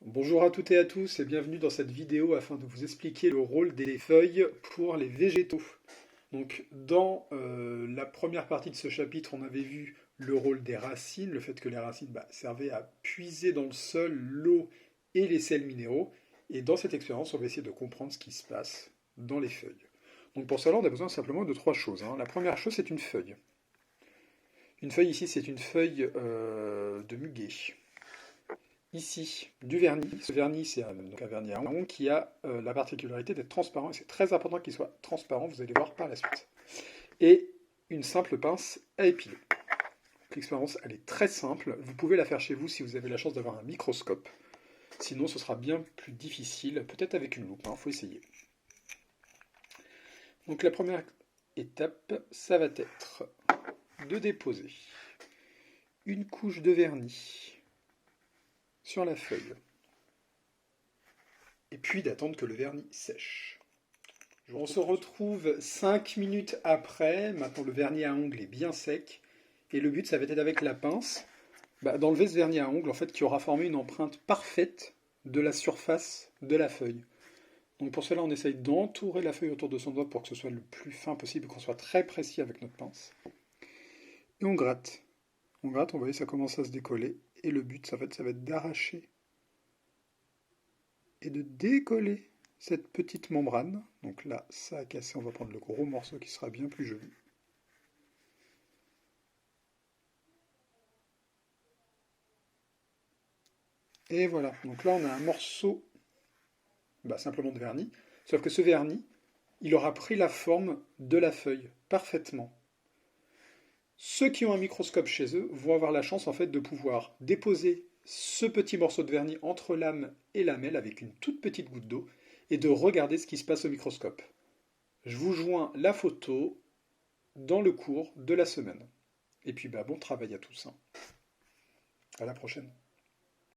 Bonjour à toutes et à tous et bienvenue dans cette vidéo afin de vous expliquer le rôle des feuilles pour les végétaux. Donc dans la première partie de ce chapitre, on avait vu le rôle des racines, le fait que les racines servaient à puiser dans le sol l'eau et les sels minéraux. Et dans cette expérience, on va essayer de comprendre ce qui se passe dans les feuilles. Donc pour cela, on a besoin simplement de trois choses. La première chose, c'est une feuille. Une feuille ici, c'est une feuille de muguet. Ici, du vernis. Ce vernis, c'est un vernis à ongles qui a la particularité d'être transparent. Et c'est très important qu'il soit transparent, vous allez voir par la suite. Et une simple pince à épiler. L'expérience, elle est très simple. Vous pouvez la faire chez vous si vous avez la chance d'avoir un microscope. Sinon, ce sera bien plus difficile, peut-être avec une loupe. Il faut essayer. Donc la première étape, ça va être de déposer une couche de vernis sur la feuille. Et puis d'attendre que le vernis sèche. On se retrouve 5 minutes après. Maintenant, le vernis à ongles est bien sec. Et le but, ça va être avec la pince, d'enlever ce vernis à ongles, en fait, qui aura formé une empreinte parfaite de la surface de la feuille. Donc pour cela, on essaye d'entourer la feuille autour de son doigt pour que ce soit le plus fin possible, qu'on soit très précis avec notre pince. Et on gratte. On gratte, on voit, ça commence à se décoller. Et le but, ça va être d'arracher et de décoller cette petite membrane. Donc là, ça a cassé, on va prendre le gros morceau qui sera bien plus joli. Et voilà, donc là on a un morceau simplement de vernis, sauf que ce vernis, il aura pris la forme de la feuille, parfaitement. Ceux qui ont un microscope chez eux vont avoir la chance en fait de pouvoir déposer ce petit morceau de vernis entre lame et lamelle avec une toute petite goutte d'eau et de regarder ce qui se passe au microscope. Je vous joins la photo dans le cours de la semaine. Et puis bon travail à tous. À la prochaine.